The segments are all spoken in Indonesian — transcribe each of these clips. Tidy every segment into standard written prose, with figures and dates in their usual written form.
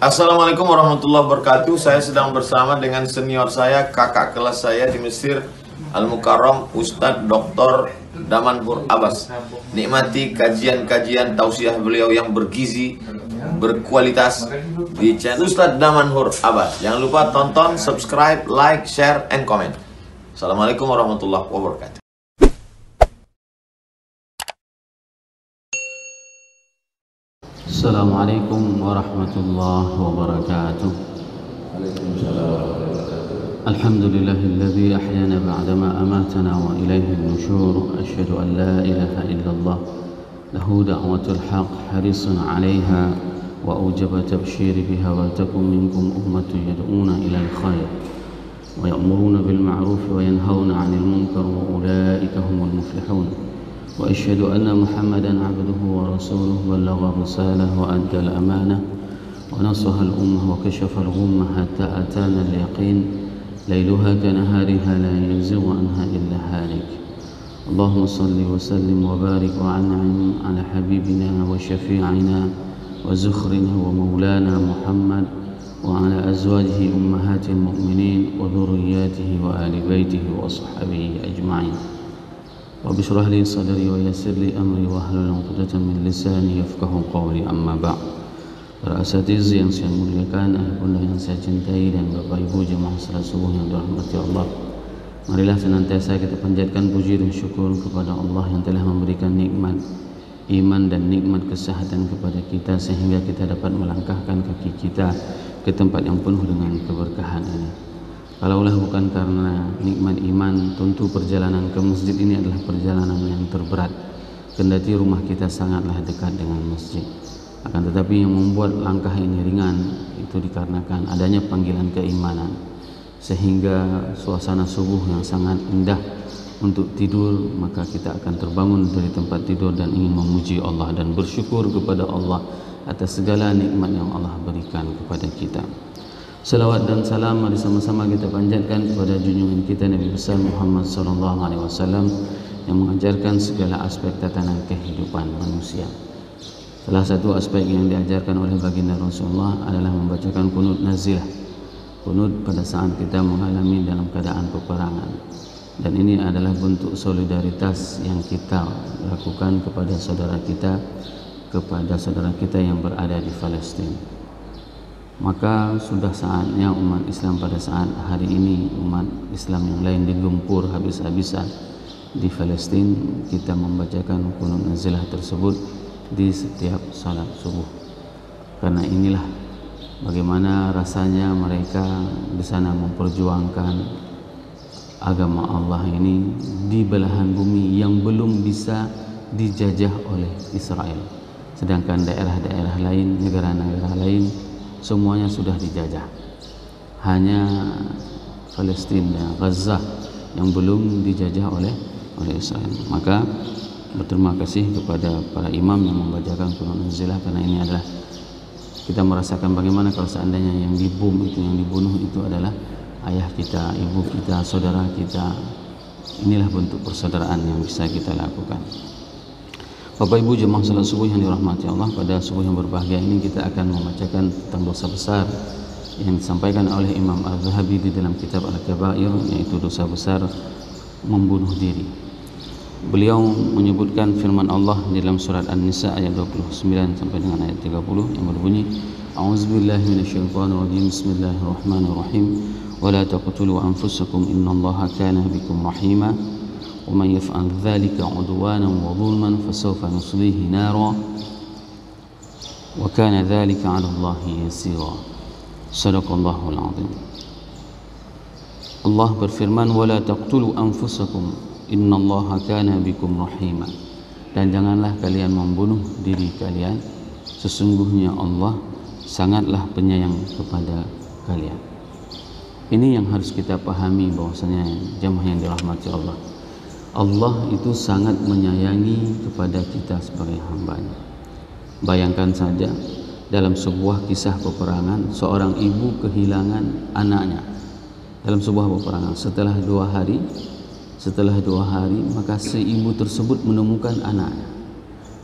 Assalamualaikum warahmatullahi wabarakatuh. Saya sedang bersama dengan senior saya, kakak kelas saya di Mesir, Al-Mukarram, Ustadz Dr. Damanhur Abbas. Nikmati kajian-kajian tausiah beliau yang bergizi, berkualitas di channel Ustadz Damanhur Abbas. Jangan lupa tonton, subscribe, like, share, and comment. Assalamualaikum warahmatullahi wabarakatuh. Assalamualaikum warahmatullahi wabarakatuh. Alhamdulillahilladzi ahyana ba'dama amatana wa ilaihi nusyur. Asyhadu an la ilaha illallah lahu da'watul haq harisun 'alaiha wa ujaba tabsyiri biha wa takum minkum ummatun yad'una ilal khair wa ya'muruna bil ma'ruf wa yanhauna 'anil munkar wa ulaika humul muflihun. وأشهد أن محمدا عبده ورسوله بلغ الرسالة وأدى الأمانة ونصح الأمة وكشف الغمة حتى أتانا اليقين ليلها كنهارها لا يزيغ عنها إلا هالك. اللهم صل وسلم وبارك وأنعم على حبيبنا وشفيعنا وزخرنا ومولانا محمد وعلى أزواجه أمهات المؤمنين وذرياته وآل بيته وصحبه أجمعين. Rabbi shrah li sadri wa yassir li amri wa hlul 'uqdatam min lisani yafqahu qawli, amma ba'd. Para asatiz yang saya muliakan, bunda yang saya cintai, dan Bapak Ibu jemaah salat subuh yang dirahmati Allah, marilah senantiasa kita panjatkan puji dan syukur kepada Allah yang telah memberikan nikmat iman dan nikmat kesehatan kepada kita, sehingga kita dapat melangkahkan kaki kita ke tempat yang penuh dengan keberkahan ini. Kalaulah bukan karena nikmat iman, tentu perjalanan ke masjid ini adalah perjalanan yang terberat, kendati rumah kita sangatlah dekat dengan masjid. Akan tetapi yang membuat langkah ini ringan itu dikarenakan adanya panggilan keimanan, sehingga suasana subuh yang sangat indah untuk tidur, maka kita akan terbangun dari tempat tidur dan ingin memuji Allah dan bersyukur kepada Allah atas segala nikmat yang Allah berikan kepada kita. Salawat dan salam mari sama-sama kita panjatkan kepada junjungan kita Nabi besar Muhammad sallallahu alaihi wasallam yang mengajarkan segala aspek tatanan kehidupan manusia. Salah satu aspek yang diajarkan oleh baginda Rasulullah adalah membacakan qunut nazilah, qunut pada saat kita mengalami dalam keadaan peperangan. Dan ini adalah bentuk solidaritas yang kita lakukan kepada saudara kita yang berada di Palestina. Maka sudah saatnya umat Islam pada saat hari ini, umat Islam yang lain digempur habis-habisan di Palestina, kita membacakan qunut nazilah tersebut di setiap salat subuh. Karena inilah bagaimana rasanya mereka di sana memperjuangkan agama Allah ini di belahan bumi yang belum bisa dijajah oleh Israel. Sedangkan daerah-daerah lain, negara-negara lain, semuanya sudah dijajah. Hanya Palestina, Gaza yang belum dijajah oleh Israel. Maka berterima kasih kepada para imam yang membacakan qunut nazilah, karena ini adalah kita merasakan bagaimana kalau seandainya yang dibom itu, yang dibunuh itu adalah ayah kita, ibu kita, saudara kita. Inilah bentuk persaudaraan yang bisa kita lakukan. Bapak Ibu jemaah salat subuh yang dirahmati Allah, pada subuh yang berbahagia ini kita akan membacakan tentang dosa besar yang disampaikan oleh Imam Al-Zahabi di dalam kitab Al-Kabair, yaitu dosa besar membunuh diri. Beliau menyebutkan firman Allah di dalam surat An-Nisa ayat 29 sampai dengan ayat 30 yang berbunyi, A'udzubillahi minasyaitonirrajim, Bismillahirrahmanirrahim, wa la taqtulu anfusakum innallaha kana bikum rahima. ومن يفعل ذلك عدوانا وظلما فسوف نصليه نارا وكان ذلك على الله يسيرا. صدق الله العظيم. Allah berfirman, ولا تقتلوا أنفسكم إن الله كان بكم رحيما. Dan janganlah kalian membunuh diri kalian, sesungguhnya Allah sangatlah penyayang kepada kalian. Ini yang harus kita pahami, bahwasanya jemaah yang dirahmati Allah, Allah itu sangat menyayangi kepada kita sebagai hambanya. Bayangkan saja dalam sebuah kisah peperangan, seorang ibu kehilangan anaknya dalam sebuah peperangan. Setelah dua hari maka si ibu tersebut menemukan anaknya,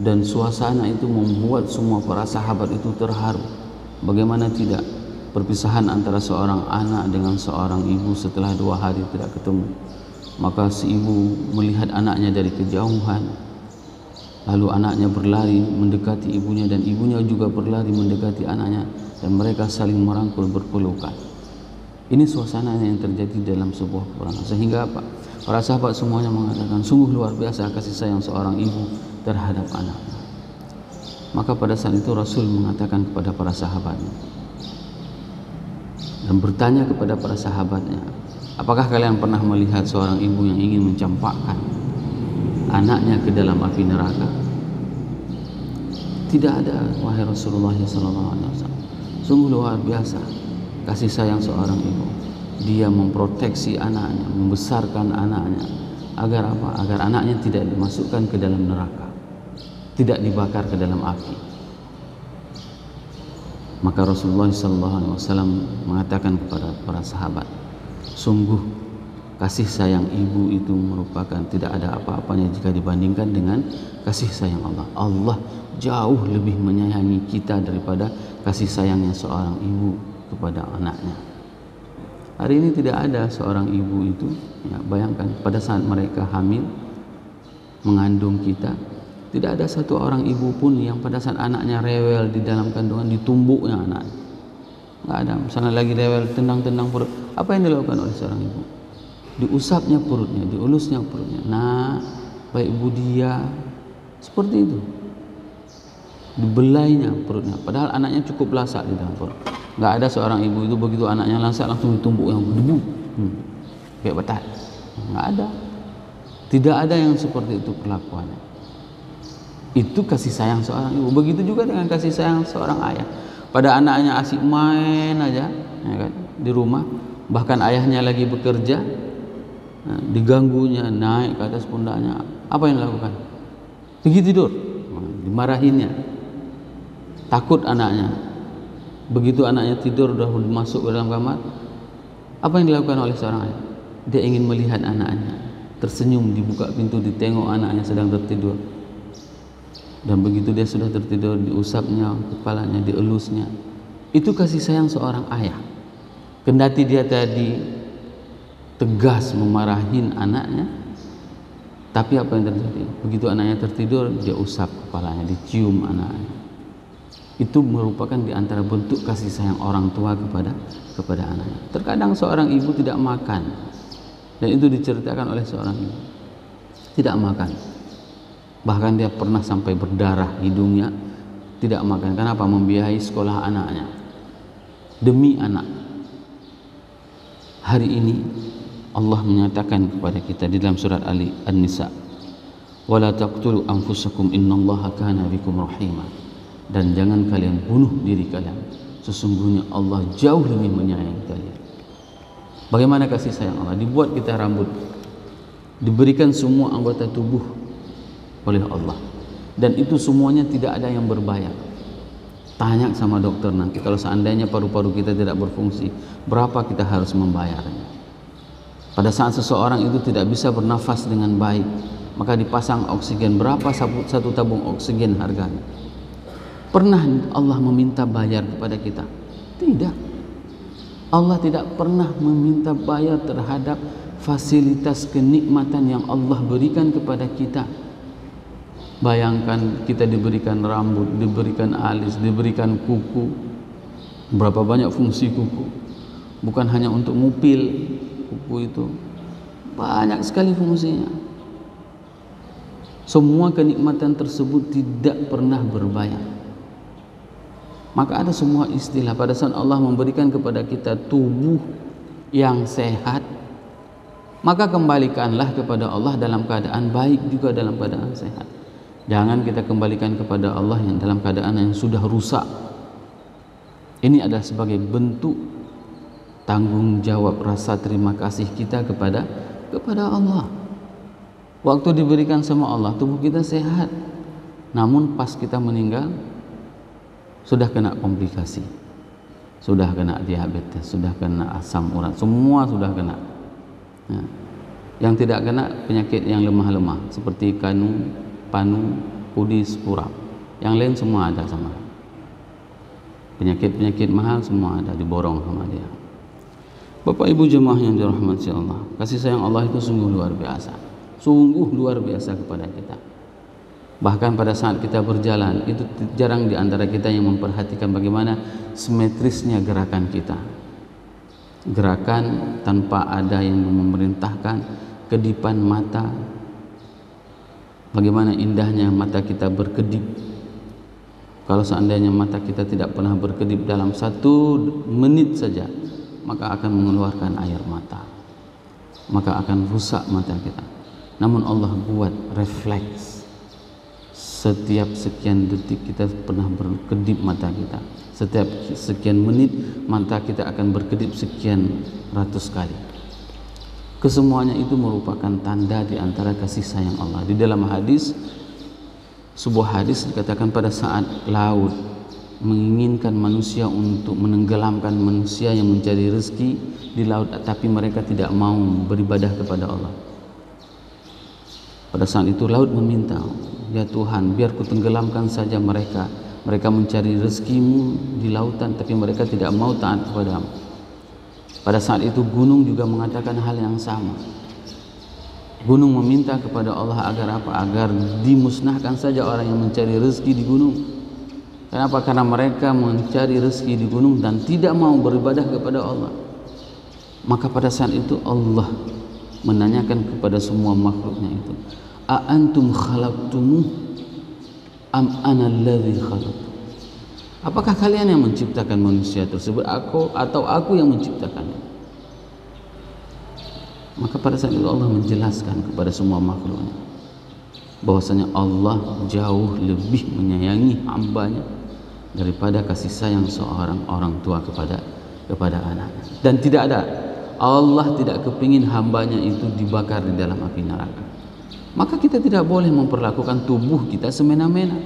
dan suasana itu membuat semua para sahabat itu terharu. Bagaimana tidak perpisahan antara seorang anak dengan seorang ibu setelah 2 hari tidak ketemu. Maka si ibu melihat anaknya dari kejauhan, lalu anaknya berlari mendekati ibunya dan ibunya juga berlari mendekati anaknya, dan mereka saling merangkul berpelukan. Ini suasana yang terjadi dalam sebuah peperangan. Sehingga apa? Para sahabat semuanya mengatakan sungguh luar biasa kasih sayang seorang ibu terhadap anaknya. Maka pada saat itu Rasul mengatakan kepada para sahabatnya dan bertanya kepada para sahabatnya, apakah kalian pernah melihat seorang ibu yang ingin mencampakkan anaknya ke dalam api neraka? Tidak ada, wahai Rasulullah SAW. Sungguh luar biasa kasih sayang seorang ibu. Dia memproteksi anaknya, membesarkan anaknya, agar apa? Agar anaknya tidak dimasukkan ke dalam neraka, tidak dibakar ke dalam api. Maka Rasulullah SAW mengatakan kepada para sahabat, sungguh kasih sayang ibu itu merupakan tidak ada apa-apanya jika dibandingkan dengan kasih sayang Allah. Allah jauh lebih menyayangi kita daripada kasih sayangnya seorang ibu kepada anaknya. Hari ini tidak ada seorang ibu itu, ya, bayangkan pada saat mereka hamil mengandung kita, tidak ada satu orang ibu pun yang pada saat anaknya rewel di dalam kandungan ditumbuknya anak. Nggak ada. Misalnya lagi rewel, tendang-tendang perut, apa yang dilakukan oleh seorang ibu? Diusapnya perutnya, dielusnya perutnya. Nah, baik ibu dia, seperti itu. Dibelainya perutnya, padahal anaknya cukup lasak di dalam perut. Nggak ada seorang ibu itu begitu anaknya lasak langsung ditumbuk yang debu, kayak batat. Nggak ada. Tidak ada yang seperti itu perlakuannya. Itu kasih sayang seorang ibu. Begitu juga dengan kasih sayang seorang ayah. Pada anaknya asik main aja, ya kan, di rumah, bahkan ayahnya lagi bekerja, nah, diganggunya, naik ke atas pundaknya, apa yang dilakukan? Pergi tidur, dimarahinnya, takut anaknya. Begitu anaknya tidur sudah masuk ke dalam kamar, apa yang dilakukan oleh seorang ayah? Dia ingin melihat anaknya, tersenyum, dibuka pintu, ditengok anaknya sedang tertidur. Dan begitu dia sudah tertidur, diusapnya kepalanya, dielusnya. Itu kasih sayang seorang ayah. Kendati dia tadi tegas memarahin anaknya, tapi apa yang terjadi? Begitu anaknya tertidur, dia usap kepalanya, dicium anaknya. Itu merupakan di antara bentuk kasih sayang orang tua kepada anaknya. Terkadang seorang ibu tidak makan, dan itu diceritakan oleh seorang ibu, tidak makan. Bahkan dia pernah sampai berdarah hidungnya, tidak makan. Kenapa? Membiayai sekolah anaknya, demi anak. Hari ini Allah menyatakan kepada kita di dalam surat An-Nisa, wala taqtulu anfusakum innallaha kana bikum rahima. Dan jangan kalian bunuh diri kalian, sesungguhnya Allah jauh lebih menyayangi kalian. Bagaimana kasih sayang Allah? Dibuat kita rambut, diberikan semua anggota tubuh oleh Allah, dan itu semuanya tidak ada yang berbayar. Tanya sama dokter nanti, kalau seandainya paru-paru kita tidak berfungsi, berapa kita harus membayarnya? Pada saat seseorang itu tidak bisa bernafas dengan baik, maka dipasang oksigen. Berapa satu tabung oksigen harganya? Pernah Allah meminta bayar kepada kita? Tidak. Allah tidak pernah meminta bayar terhadap fasilitas kenikmatan yang Allah berikan kepada kita. Bayangkan kita diberikan rambut, diberikan alis, diberikan kuku. Berapa banyak fungsi kuku? Bukan hanya untuk ngupil, kuku itu banyak sekali fungsinya. Semua kenikmatan tersebut tidak pernah berbayar. Maka ada semua istilah pada saat Allah memberikan kepada kita tubuh yang sehat, maka kembalikanlah kepada Allah dalam keadaan baik juga dalam keadaan sehat. Jangan kita kembalikan kepada Allah yang dalam keadaan yang sudah rusak. Ini adalah sebagai bentuk tanggung jawab rasa terima kasih kita kepada Allah. Waktu diberikan sama Allah tubuh kita sehat, namun pas kita meninggal sudah kena komplikasi, sudah kena diabetes, sudah kena asam urat, semua sudah kena. Nah, yang tidak kena penyakit yang lemah-lemah seperti kanu, panu, kudis, kurap. Yang lain semua ada sama. Penyakit-penyakit mahal semua ada diborong sama dia. Bapak Ibu jemaah yang dirahmati Allah, kasih sayang Allah itu sungguh luar biasa. Sungguh luar biasa kepada kita. Bahkan pada saat kita berjalan, itu jarang di antara kita yang memperhatikan bagaimana simetrisnya gerakan kita. Gerakan tanpa ada yang memerintahkan, kedipan mata. Bagaimana indahnya mata kita berkedip. Kalau seandainya mata kita tidak pernah berkedip dalam 1 menit saja, maka akan mengeluarkan air mata, maka akan rusak mata kita. Namun Allah buat refleks. Setiap sekian detik kita pernah berkedip mata kita. Setiap sekian menit mata kita akan berkedip sekian ratus kali. Kesemuanya itu merupakan tanda di antara kasih sayang Allah. Di dalam hadis, sebuah hadis dikatakan pada saat laut menginginkan manusia untuk menenggelamkan manusia yang mencari rezeki di laut, tapi mereka tidak mau beribadah kepada Allah. Pada saat itu laut meminta, ya Tuhan, biar ku tenggelamkan saja mereka. Mereka mencari rezekimu di lautan, tapi mereka tidak mau taat kepadamu. Pada saat itu gunung juga mengatakan hal yang sama. Gunung meminta kepada Allah agar apa? Agar dimusnahkan saja orang yang mencari rezeki di gunung. Kenapa? Karena mereka mencari rezeki di gunung dan tidak mau beribadah kepada Allah. Maka pada saat itu Allah menanyakan kepada semua makhluknya itu, a antum khalaqtumuh am ana alladzi khalaq? Apakah kalian yang menciptakan manusia tersebut, aku atau aku yang menciptakannya? Maka pada saat itu Allah menjelaskan kepada semua makhluknya bahwasanya Allah jauh lebih menyayangi hambanya daripada kasih sayang seorang orang tua kepada anaknya. Dan tidak ada, Allah tidak kepingin hambanya itu dibakar di dalam api neraka. Maka kita tidak boleh memperlakukan tubuh kita semena-mena.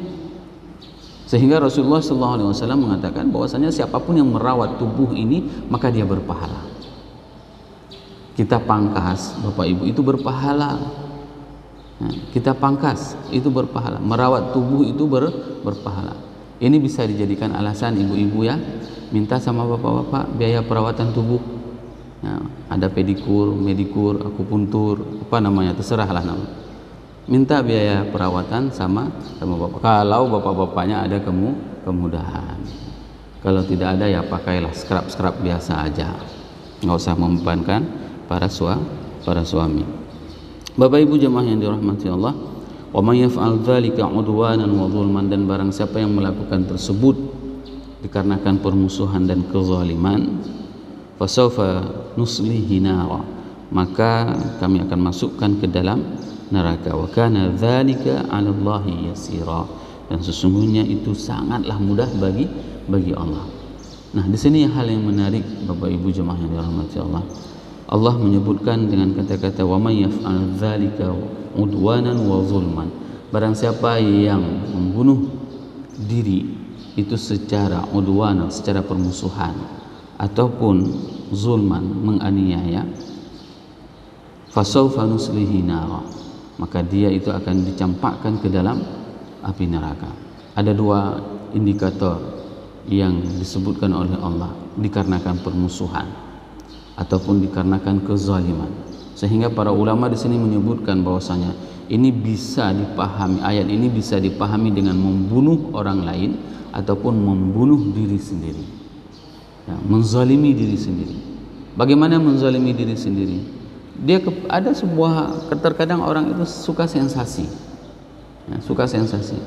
Sehingga Rasulullah SAW mengatakan bahwasanya siapapun yang merawat tubuh ini maka dia berpahala. Kita pangkas, Bapak Ibu, itu berpahala. Nah, kita pangkas itu berpahala. Merawat tubuh itu berpahala. Ini bisa dijadikan alasan ibu-ibu ya, minta sama bapak-bapak biaya perawatan tubuh. Nah, ada pedikur, medikur, akupuntur, apa namanya, terserahlah nama. Minta biaya perawatan sama bapak. Kalau bapak-bapaknya ada kemudahan. Kalau tidak ada ya pakailah scrub biasa aja. Nggak usah membebankan para suami. Bapak Ibu jemaah yang dirahmati Allah, wa may yaf'al dzalika 'udwanan wa zulman, dan barang siapa yang melakukan tersebut dikarenakan permusuhan dan kezaliman, fasawfa nuslihi nara, maka kami akan masukkan ke dalam neraka. Wa kana dzalika 'ala Allahi yasira, dan sesungguhnya itu sangatlah mudah bagi Allah. Nah, di sini hal yang menarik Bapak Ibu jemaah yang dirahmati Allah. Allah menyebutkan dengan kata-kata wa may yaf'al dzalika 'udwanan wa zulman. Barang siapa yang membunuh diri itu secara udwana, secara permusuhan, ataupun zulman, menganiaya, fasawfa nuslihi nara, maka dia itu akan dicampakkan ke dalam api neraka. Ada 2 indikator yang disebutkan oleh Allah dikarenakan permusuhan ataupun dikarenakan kezaliman, sehingga para ulama di sini menyebutkan bahwasanya ini bisa dipahami, ayat ini bisa dipahami dengan membunuh orang lain ataupun membunuh diri sendiri, ya, menzalimi diri sendiri. Bagaimana menzalimi diri sendiri? Dia ada sebuah, terkadang orang itu suka sensasi, ya, suka sensasi,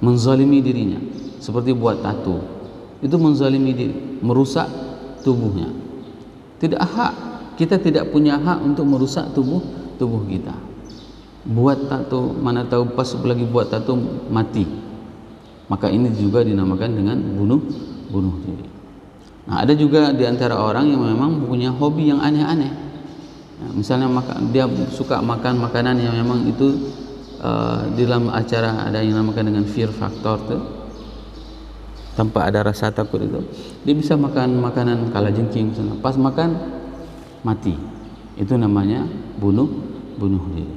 menzalimi dirinya, seperti buat tato, itu menzalimi diri, merusak tubuhnya. Tidak hak, kita tidak punya hak untuk merusak tubuh kita. Buat tato, mana tahu pas lagi buat tato mati, maka ini juga dinamakan dengan bunuh diri. Nah, ada juga di antara orang yang memang punya hobi yang aneh-aneh. Nah, misalnya dia suka makan makanan yang memang itu di dalam acara ada yang dinamakan dengan fear factor tuh, tanpa ada rasa takut itu, dia bisa makan makanan kalajengking misalnya, pas makan mati, itu namanya bunuh diri.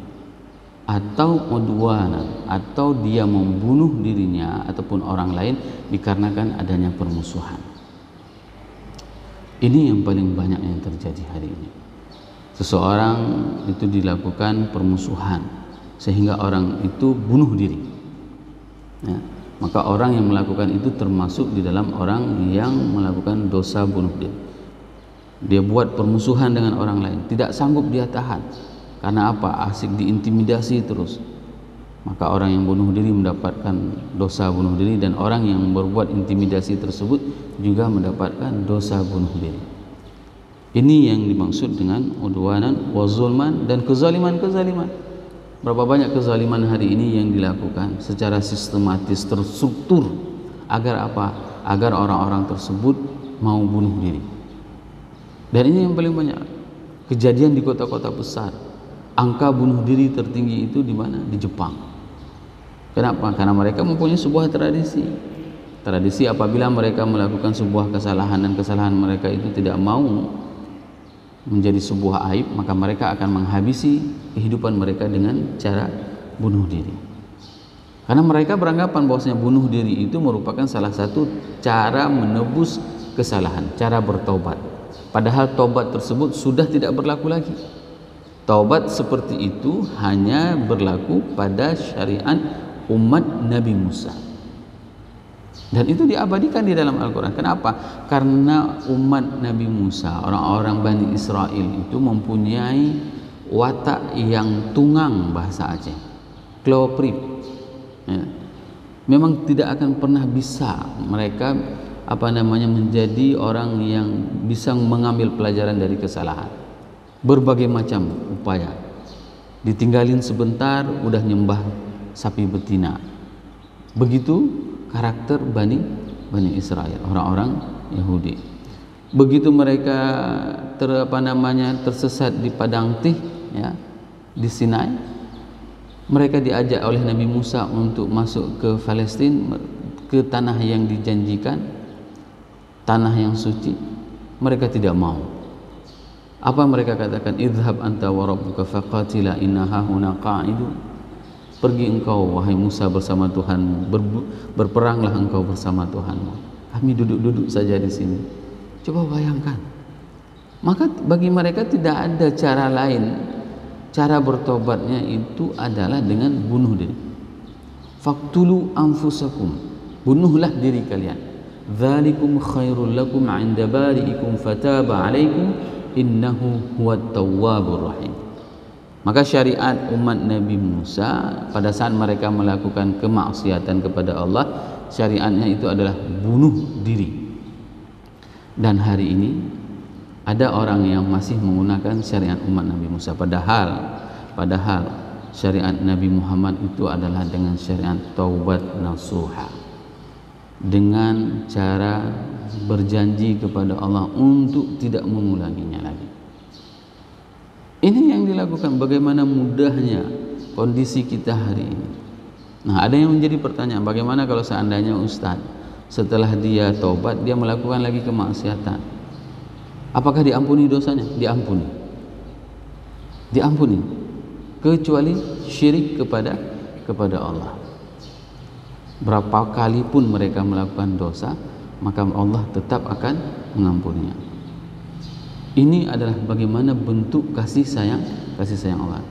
Atau udwana, atau dia membunuh dirinya ataupun orang lain dikarenakan adanya permusuhan. Ini yang paling banyak yang terjadi hari ini. Seseorang itu dilakukan permusuhan sehingga orang itu bunuh diri. Ya, maka orang yang melakukan itu termasuk di dalam orang yang melakukan dosa bunuh diri. Dia buat permusuhan dengan orang lain, tidak sanggup dia tahan. Karena apa? Asik diintimidasi terus. Maka orang yang bunuh diri mendapatkan dosa bunuh diri, dan orang yang berbuat intimidasi tersebut juga mendapatkan dosa bunuh diri. Ini yang dimaksud dengan udwanan wa zulman dan kezaliman-kezaliman. Berapa banyak kezaliman hari ini yang dilakukan secara sistematis, terstruktur. Agar apa? Agar orang-orang tersebut mau bunuh diri. Dan ini yang paling banyak kejadian di kota-kota besar. Angka bunuh diri tertinggi itu di mana? Di Jepang. Kenapa? Karena mereka mempunyai sebuah tradisi. Tradisi apabila mereka melakukan sebuah kesalahan dan kesalahan mereka itu tidak mau menjadi sebuah aib, maka mereka akan menghabisi kehidupan mereka dengan cara bunuh diri. Karena mereka beranggapan bahwasanya bunuh diri itu merupakan salah satu cara menebus kesalahan, cara bertobat. Padahal tobat tersebut sudah tidak berlaku lagi. Taubat seperti itu hanya berlaku pada syariat umat Nabi Musa, dan itu diabadikan di dalam Al-Quran. Kenapa? Karena umat Nabi Musa, orang-orang Bani Israel itu mempunyai watak yang tunggang, bahasa Aceh, kloprip. Ya. Memang tidak akan pernah bisa mereka menjadi orang yang bisa mengambil pelajaran dari kesalahan. Berbagai macam upaya, ditinggalin sebentar udah nyembah sapi betina. Begitu karakter Bani Israel, orang-orang Yahudi. Begitu mereka tersesat di padang Tih, ya, di Sinai, mereka diajak oleh Nabi Musa untuk masuk ke Palestina, ke tanah yang dijanjikan, tanah yang suci. Mereka tidak mau. Apa mereka katakan? Idhhab anta wa rabbuka faqatila inna hahuna qa'idun. Pergi engkau wahai Musa bersama Tuhanmu, berperanglah engkau bersama Tuhanmu. Kami duduk-duduk saja di sini. Coba bayangkan. Maka bagi mereka tidak ada cara lain. Cara bertobatnya itu adalah dengan bunuh diri. Faqtulu anfusakum. Bunuhlah diri kalian. Dzalikum khairul lakum 'inda bari'ikum fataba 'alaikum innahu huwat tawwabur rahim. Maka syariat umat Nabi Musa pada saat mereka melakukan kemaksiatan kepada Allah, syariatnya itu adalah bunuh diri. Dan hari ini ada orang yang masih menggunakan syariat umat Nabi Musa, padahal syariat Nabi Muhammad itu adalah dengan syariat taubat nasuha, dengan cara berjanji kepada Allah untuk tidak mengulanginya lagi. Ini yang dilakukan. Bagaimana mudahnya kondisi kita hari ini. Nah, ada yang menjadi pertanyaan, bagaimana kalau seandainya Ustaz setelah dia taubat dia melakukan lagi kemaksiatan, apakah diampuni dosanya? Diampuni, kecuali syirik kepada Allah. Berapa kali pun mereka melakukan dosa, maka Allah tetap akan mengampuninya. Ini adalah bagaimana bentuk kasih sayang Allah.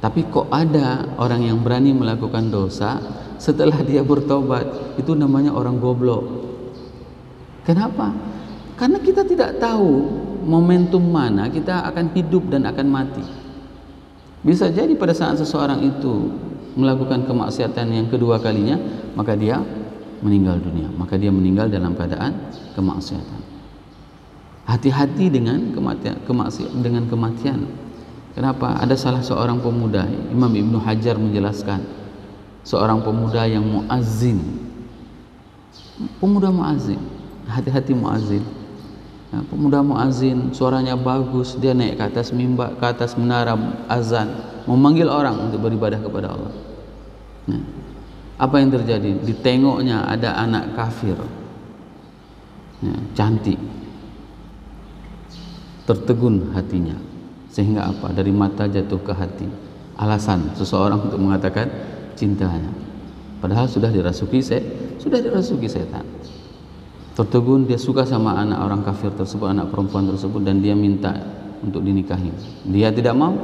Tapi kok ada orang yang berani melakukan dosa setelah dia bertobat? Itu namanya orang goblok. Kenapa? Karena kita tidak tahu momentum mana kita akan hidup dan akan mati. Bisa jadi pada saat seseorang itu melakukan kemaksiatan yang kedua kalinya, maka dia meninggal dunia, maka dia meninggal dalam keadaan kemaksiatan. Hati-hati dengan kematian. Kenapa? Ada salah seorang pemuda, Imam Ibnu Hajar menjelaskan, seorang pemuda yang muazzin. Pemuda muazzin, hati-hati muazzin. Ya, pemuda muazzin, suaranya bagus, dia naik ke atas mimbar, ke atas menara azan, memanggil orang untuk beribadah kepada Allah. Nah, apa yang terjadi? Ditengoknya ada anak kafir, ya, cantik. Tertegun hatinya, sehingga apa? Dari mata jatuh ke hati. Alasan seseorang untuk mengatakan cintanya, padahal sudah dirasuki setan. tertegun, dia suka sama anak orang kafir tersebut, anak perempuan tersebut, dan dia minta untuk dinikahi. Dia tidak mau,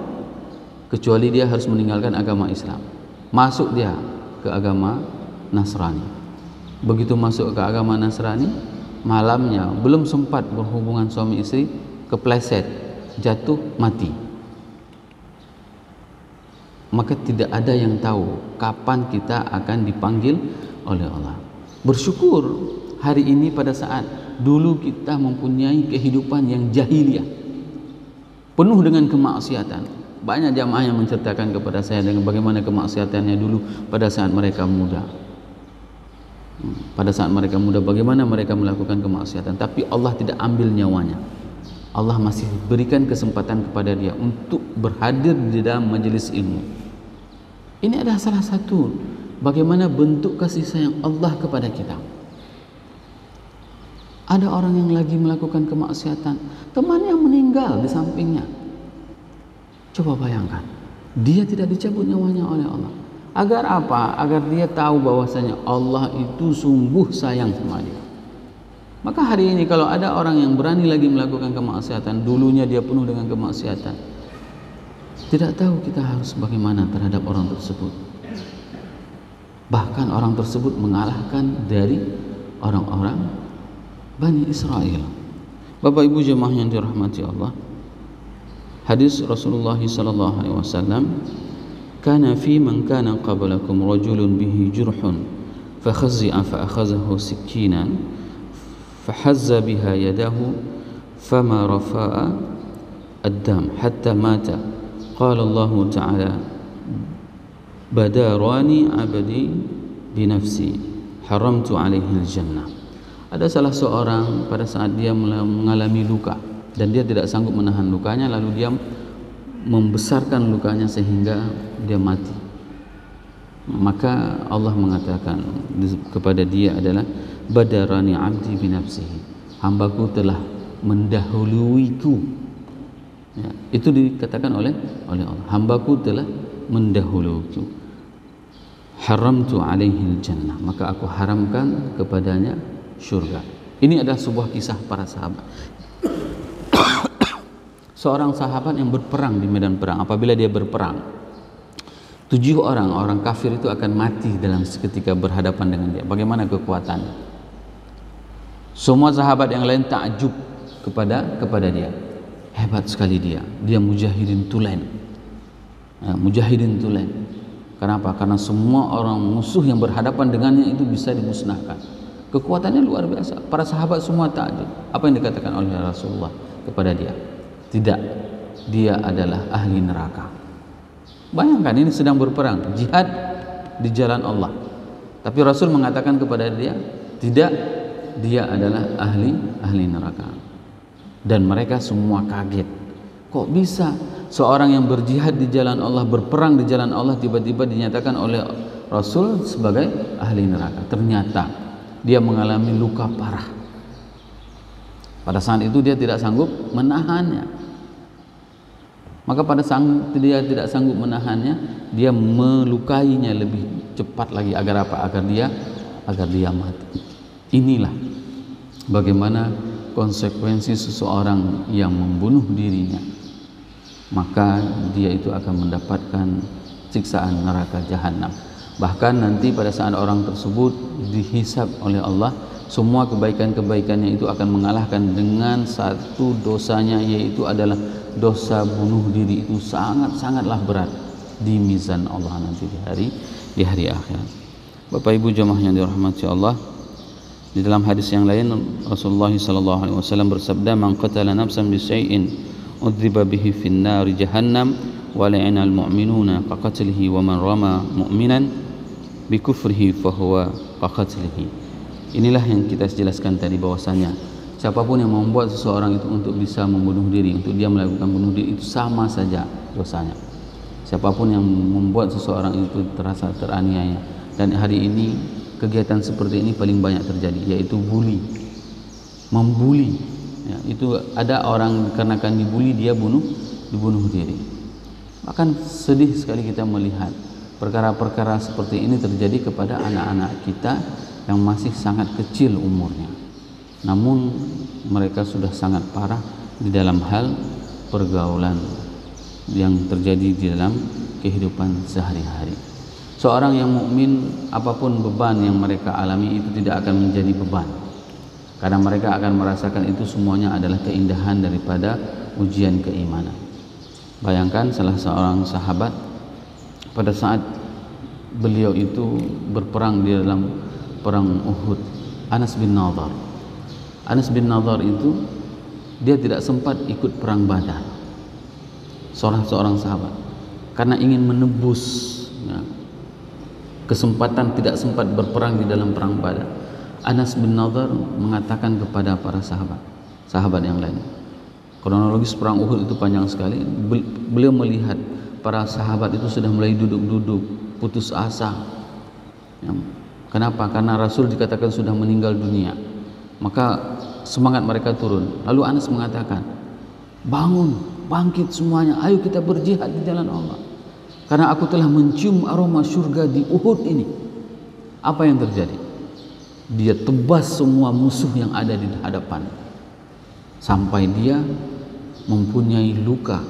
kecuali dia harus meninggalkan agama Islam. Masuk dia ke agama Nasrani. Begitu masuk ke agama Nasrani, malamnya belum sempat berhubungan suami istri, kepleset, jatuh, mati. Maka tidak ada yang tahu kapan kita akan dipanggil oleh Allah. Bersyukur hari ini pada saat dulu kita mempunyai kehidupan yang jahiliyah, penuh dengan kemaksiatan. Banyak jamaah yang menceritakan kepada saya dengan bagaimana kemaksiatannya dulu pada saat mereka muda. Pada saat mereka muda, bagaimana mereka melakukan kemaksiatan, tapi Allah tidak ambil nyawanya. Allah masih berikan kesempatan kepada dia untuk berhadir di dalam majelis ilmu. Ini adalah salah satu bagaimana bentuk kasih sayang Allah kepada kita. Ada orang yang lagi melakukan kemaksiatan, temannya meninggal di sampingnya. Coba bayangkan, dia tidak dicabut nyawanya oleh Allah. Agar apa? Agar dia tahu bahwasanya Allah itu sungguh sayang sama dia. Maka hari ini kalau ada orang yang berani lagi melakukan kemaksiatan, dulunya dia penuh dengan kemaksiatan, tidak tahu kita harus bagaimana terhadap orang tersebut. Bahkan orang tersebut mengalahkan dari orang-orang Bani Israel. Bapak Ibu jemaah yang dirahmati Allah, hadis Rasulullah sallallahu alaihi wasallam, kana fi man kana qablakum rajulun bihi jurhun fakhazza fa akhadhahu sikinan fahazza biha yadahu fama rafa'a ad-dam hatta mata. Qala Allah Ta'ala, badarani abdi binafsi haramtu alaihi al-jannah. Ada salah seorang pada saat dia mengalami luka dan dia tidak sanggup menahan lukanya, lalu dia membesarkan lukanya sehingga dia mati. Maka Allah mengatakan kepada dia adalah badarani abdi binafsihi, hambaku telah mendahuluiku. Ya, itu dikatakan oleh Allah, hambaku telah mendahuluiku. Haramtu alaihi jannah, maka aku haramkan kepadanya syurga. Ini adalah sebuah kisah para sahabat. Seorang sahabat yang berperang di medan perang, apabila dia berperang, 7 orang kafir itu akan mati dalam seketika berhadapan dengan dia. Bagaimana kekuatannya? Semua sahabat yang lain takjub kepada dia. Hebat sekali dia mujahidin tulen. Ya, mujahidin tulen. Kenapa? Karena semua orang musuh yang berhadapan dengannya itu bisa dimusnahkan. Kekuatannya luar biasa. Para sahabat semua takjub. Apa yang dikatakan oleh Rasulullah kepada dia? Tidak, dia adalah ahli neraka. Bayangkan, ini sedang berperang, jihad di jalan Allah, tapi Rasul mengatakan kepada dia, tidak, dia adalah ahli neraka. Dan mereka semua kaget. Kok bisa seorang yang berjihad di jalan Allah, berperang di jalan Allah, tiba-tiba dinyatakan oleh Rasul sebagai ahli neraka? Ternyata dia mengalami luka parah. Pada saat itu dia tidak sanggup menahannya. Maka pada saat dia tidak sanggup menahannya, dia melukainya lebih cepat lagi. Agar apa? Agar dia mati. Inilah bagaimana konsekuensi seseorang yang membunuh dirinya. Maka dia itu akan mendapatkan siksaan neraka jahanam. Bahkan nanti pada saat orang tersebut dihisab oleh Allah, semua kebaikan-kebaikannya itu akan mengalahkan dengan satu dosanya, yaitu adalah dosa bunuh diri. Itu sangatlah berat di mizan Allah nanti di hari akhir. Bapak Ibu jemaah yang dirahmati Allah, di dalam hadis yang lain Rasulullah SAW bersabda, man qatala nafsan bi syai'in udziba bihi fin nari jahannam wa la'ina al mu'minuna qaqatlihi wa man rama mu'minan bi kufrihi fa huwa qaqatlihi. Inilah yang kita jelaskan tadi, bahwasanya siapapun yang membuat seseorang itu untuk bisa membunuh diri, untuk dia melakukan bunuh diri, itu sama saja dosanya. Siapapun yang membuat seseorang itu terasa teraniaya. Dan hari ini kegiatan seperti ini paling banyak terjadi, yaitu membuli. Ya, itu ada orang karena akan dibuli dia dibunuh diri. Bahkan sedih sekali kita melihat perkara-perkara seperti ini terjadi kepada anak-anak kita yang masih sangat kecil umurnya. namun mereka sudah sangat parah di dalam hal pergaulan yang terjadi di dalam kehidupan sehari-hari. Seorang yang mukmin, apapun beban yang mereka alami itu tidak akan menjadi beban, karena mereka akan merasakan itu semuanya adalah keindahan daripada ujian keimanan. Bayangkan salah seorang sahabat pada saat beliau itu berperang di dalam perang Uhud, Anas bin Nadhr. Anas bin Nadhr itu dia tidak sempat ikut perang Badar, seorang sahabat, karena ingin menebus ya, kesempatan tidak sempat berperang di dalam perang Badar. Anas bin Nadhr mengatakan kepada para sahabat yang lain, kronologis perang Uhud itu panjang sekali. Beliau melihat para sahabat itu sudah mulai duduk-duduk, putus asa ya. Kenapa? Karena Rasul dikatakan sudah meninggal dunia, maka semangat mereka turun. Lalu Anas mengatakan, bangun, bangkit semuanya, ayo kita berjihad di jalan Allah, karena aku telah mencium aroma surga di Uhud ini. Apa yang terjadi? Dia tebas semua musuh yang ada di hadapan, sampai dia mempunyai luka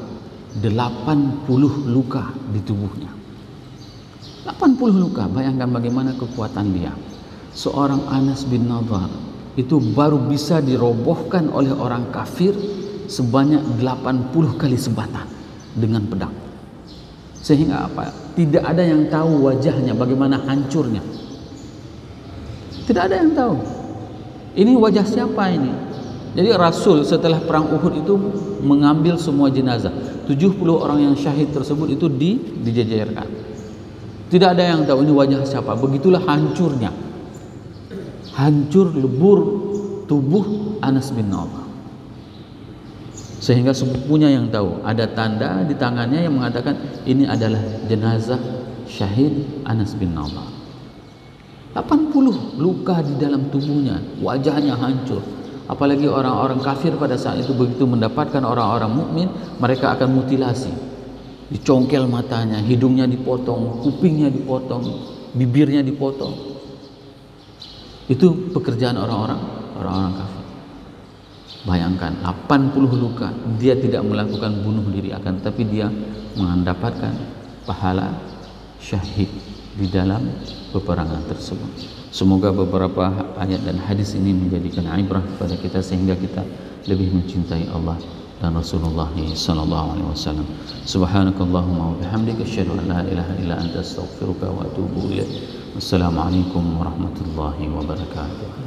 80 luka di tubuhnya. 80 luka, bayangkan bagaimana kekuatan dia. Seorang Anas bin Nadhr itu baru bisa dirobohkan oleh orang kafir sebanyak 80 kali sebatan dengan pedang. Sehingga apa? Tidak ada yang tahu wajahnya bagaimana hancurnya. Tidak ada yang tahu. Ini wajah siapa ini? Jadi Rasul setelah perang Uhud itu mengambil semua jenazah. 70 orang yang syahid tersebut itu dijejerkan. Tidak ada yang tahu ini wajah siapa. Begitulah hancurnya. Hancur lebur tubuh Anas bin Nadhr. Sehingga sepupunya yang tahu, ada tanda di tangannya yang mengatakan ini adalah jenazah syahid Anas bin Nadhr. 80 luka di dalam tubuhnya, wajahnya hancur. Apalagi orang-orang kafir pada saat itu begitu mendapatkan orang-orang mukmin, mereka akan mutilasi. Dicongkel matanya, hidungnya dipotong, kupingnya dipotong, bibirnya dipotong. Itu pekerjaan orang-orang kafir. Bayangkan 80 luka, dia tidak melakukan bunuh diri, akan tapi dia mendapatkan pahala syahid di dalam peperangan tersebut. Semoga beberapa ayat dan hadis ini menjadikan ibrah kepada kita sehingga kita lebih mencintai Allah dan Rasulullah sallallahu alaihi wasallam. Subhanakallahumma wa bihamdika asyhadu an la ilaha illa anta astaghfiruka wa atubu ilaik. Wassalamualaikum warahmatullahi wabarakatuh.